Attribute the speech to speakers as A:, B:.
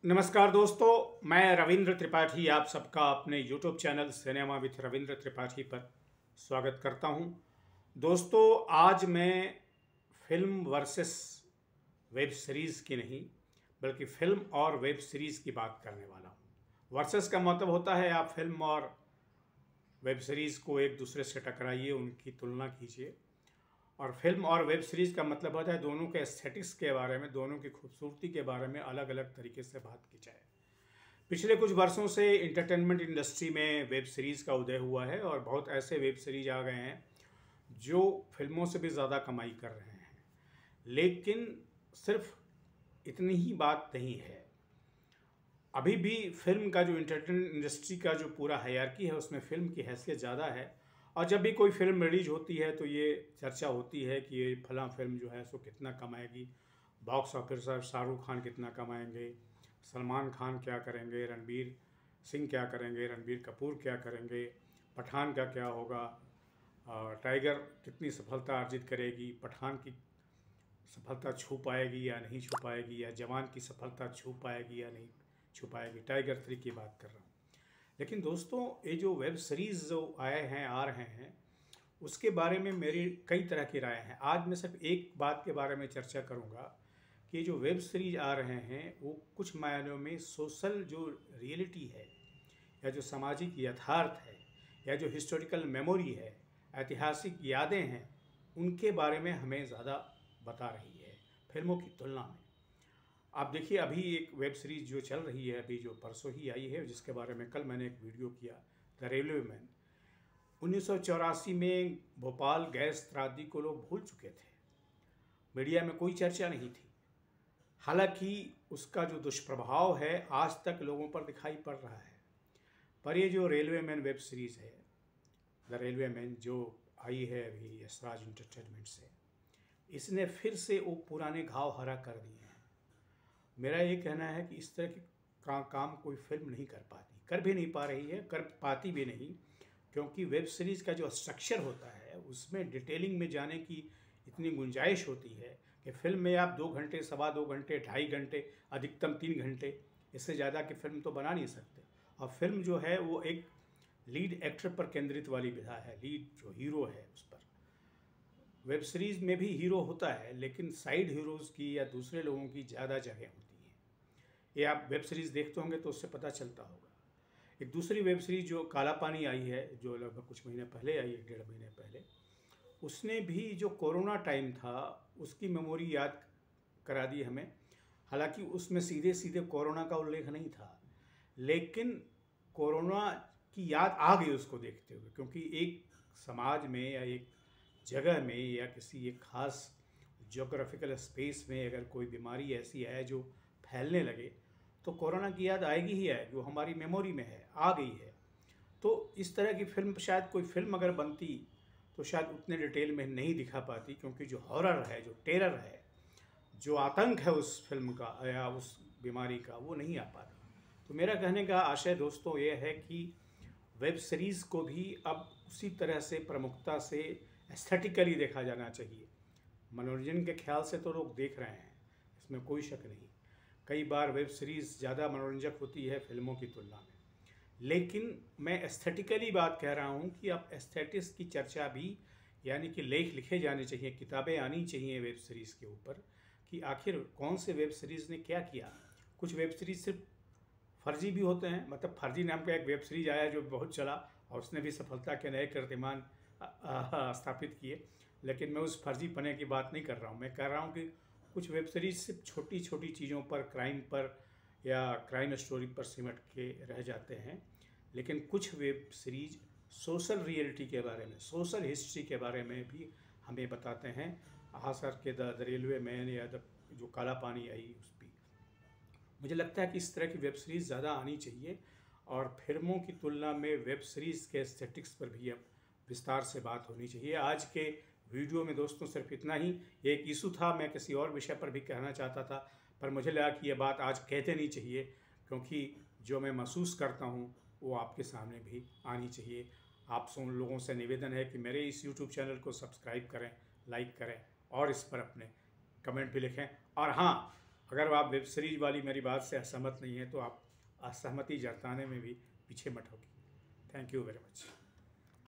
A: नमस्कार दोस्तों, मैं रविंद्र त्रिपाठी आप सबका अपने YouTube channel cinema with Ravindra Tripathi पर स्वागत करता हूं। दोस्तों, आज मैं फिल्म वर्सेस वेब सीरीज़ की नहीं बल्कि फिल्म और वेब सीरीज़ की बात करने वाला हूं। वर्सेस का मतलब होता है आप फिल्म और वेब सीरीज़ को एक दूसरे से टकराइए, उनकी तुलना कीजिए। और फिल्म और वेब सीरीज़ का मतलब होता है दोनों के एस्थेटिक्स के बारे में, दोनों की खूबसूरती के बारे में अलग अलग तरीके से बात की जाए। पिछले कुछ वर्षों से इंटरटेनमेंट इंडस्ट्री में वेब सीरीज़ का उदय हुआ है और बहुत ऐसे वेब सीरीज आ गए हैं जो फिल्मों से भी ज़्यादा कमाई कर रहे हैं। लेकिन सिर्फ इतनी ही बात नहीं है, अभी भी फिल्म का जो इंटरटेनमेंट इंडस्ट्री का जो पूरा हायरार्की है उसमें फ़िल्म की हैसियत ज़्यादा है। और जब भी कोई फिल्म रिलीज होती है तो ये चर्चा होती है कि ये फलां फिल्म जो है सो कितना कमाएगी, बॉक्स ऑफिस पर शाहरुख खान कितना कमाएंगे, सलमान खान क्या करेंगे, रणबीर सिंह क्या करेंगे, रणबीर कपूर क्या करेंगे, पठान का क्या होगा, टाइगर कितनी सफलता अर्जित करेगी, पठान की सफलता छू पाएगी या नहीं छू पाएगी, या जवान की सफलता छू पाएगी या नहीं छू पाएगी। टाइगर 3 की बात कर रहा हूँ। लेकिन दोस्तों, ये जो वेब सीरीज़ जो आए हैं आ रहे हैं उसके बारे में मेरी कई तरह की राय हैं। आज मैं सिर्फ एक बात के बारे में चर्चा करूँगा कि ये जो वेब सीरीज आ रहे हैं वो कुछ मायनों में सोशल जो रियलिटी है या जो सामाजिक यथार्थ है या जो हिस्टोरिकल मेमोरी है, ऐतिहासिक यादें हैं, उनके बारे में हमें ज़्यादा बता रही है फिल्मों की तुलना में। आप देखिए, अभी एक वेब सीरीज़ जो चल रही है, अभी जो परसों ही आई है, जिसके बारे में कल मैंने एक वीडियो किया, द रेलवे मैन। 1984 में भोपाल गैस त्रासदी को लोग भूल चुके थे, मीडिया में कोई चर्चा नहीं थी। हालांकि उसका जो दुष्प्रभाव है आज तक लोगों पर दिखाई पड़ रहा है। पर ये जो रेलवे मैन वेब सीरीज़ है, द रेलवे मैन, जो आई है अभी यशराज इंटरटेनमेंट से, इसने फिर से वो पुराने घाव हरा कर दिए हैं। मेरा ये कहना है कि इस तरह की काम कोई फिल्म नहीं कर पाती, कर भी नहीं पा रही है, कर पाती भी नहीं, क्योंकि वेब सीरीज़ का जो स्ट्रक्चर होता है उसमें डिटेलिंग में जाने की इतनी गुंजाइश होती है कि फिल्म में आप 2 घंटे, सवा 2 घंटे, 2.5 घंटे, अधिकतम 3 घंटे, इससे ज़्यादा की फिल्म तो बना नहीं सकते। और फिल्म जो है वो एक लीड एक्टर पर केंद्रित वाली विधा है, लीड जो हीरो है उस पर। वेब सीरीज़ में भी हीरो होता है लेकिन साइड हीरोज़ की या दूसरे लोगों की ज़्यादा जगह होती है। ये आप वेब सीरीज़ देखते होंगे तो उससे पता चलता होगा। एक दूसरी वेब सीरीज़ जो काला पानी आई है, जो लगभग कुछ महीने पहले आई, 1.5 महीने पहले, उसने भी जो कोरोना टाइम था उसकी मेमोरी याद करा दी हमें। हालांकि उसमें सीधे सीधे कोरोना का उल्लेख नहीं था, लेकिन कोरोना की याद आ गई उसको देखते हुए, क्योंकि एक समाज में या एक जगह में या किसी एक खास जोग्राफिकल स्पेस में अगर कोई बीमारी ऐसी है जो फैलने लगे तो कोरोना की याद आएगी ही आएगी, वो हमारी मेमोरी में है, आ गई है। तो इस तरह की फिल्म, शायद कोई फिल्म अगर बनती तो शायद उतने डिटेल में नहीं दिखा पाती, क्योंकि जो हॉरर है, जो टेरर है, जो आतंक है उस फिल्म का या उस बीमारी का, वो नहीं आ पाता। तो मेरा कहने का आशय दोस्तों ये है कि वेब सीरीज़ को भी अब उसी तरह से प्रमुखता से एस्थेटिकली देखा जाना चाहिए। मनोरंजन के ख्याल से तो लोग देख रहे हैं, इसमें कोई शक नहीं। कई बार वेब सीरीज़ ज़्यादा मनोरंजक होती है फिल्मों की तुलना में, लेकिन मैं एस्थेटिकली बात कह रहा हूँ कि अब एस्थेटिक्स की चर्चा भी, यानी कि लेख लिखे जाने चाहिए, किताबें आनी चाहिए वेब सीरीज़ के ऊपर कि आखिर कौन से वेब सीरीज़ ने क्या किया। कुछ वेब सीरीज़ सिर्फ फर्जी भी होते हैं, मतलब फर्जी नाम का एक वेब सीरीज आया जो बहुत चला और उसने भी सफलता के नए कीर्तिमान स्थापित किए। लेकिन मैं उस फर्जी पने की बात नहीं कर रहा हूँ, मैं कह रहा हूँ कि कुछ वेब सीरीज सिर्फ छोटी छोटी चीज़ों पर, क्राइम पर या क्राइम स्टोरी पर सिमट के रह जाते हैं। लेकिन कुछ वेब सीरीज सोशल रियलिटी के बारे में, सोशल हिस्ट्री के बारे में भी हमें बताते हैं। हाँ सर के द रेलवे मैन या जो काला पानी आई उस भी, मुझे लगता है कि इस तरह की वेब सीरीज़ ज़्यादा आनी चाहिए। और फिल्मों की तुलना में वेब सीरीज़ के एस्थेटिक्स पर भी अब विस्तार से बात होनी चाहिए। आज के वीडियो में दोस्तों सिर्फ इतना ही। ये एक इशू था, मैं किसी और विषय पर भी कहना चाहता था, पर मुझे लगा कि ये बात आज कहते नहीं चाहिए, क्योंकि जो मैं महसूस करता हूँ वो आपके सामने भी आनी चाहिए। आप सब लोगों से निवेदन है कि मेरे इस यूट्यूब चैनल को सब्सक्राइब करें, लाइक करें और इस पर अपने कमेंट भी लिखें। और हाँ, अगर आप वेब सीरीज वाली मेरी बात से असहमत नहीं है तो आप असहमति जताने में भी पीछे मत होगी। Thank you very much.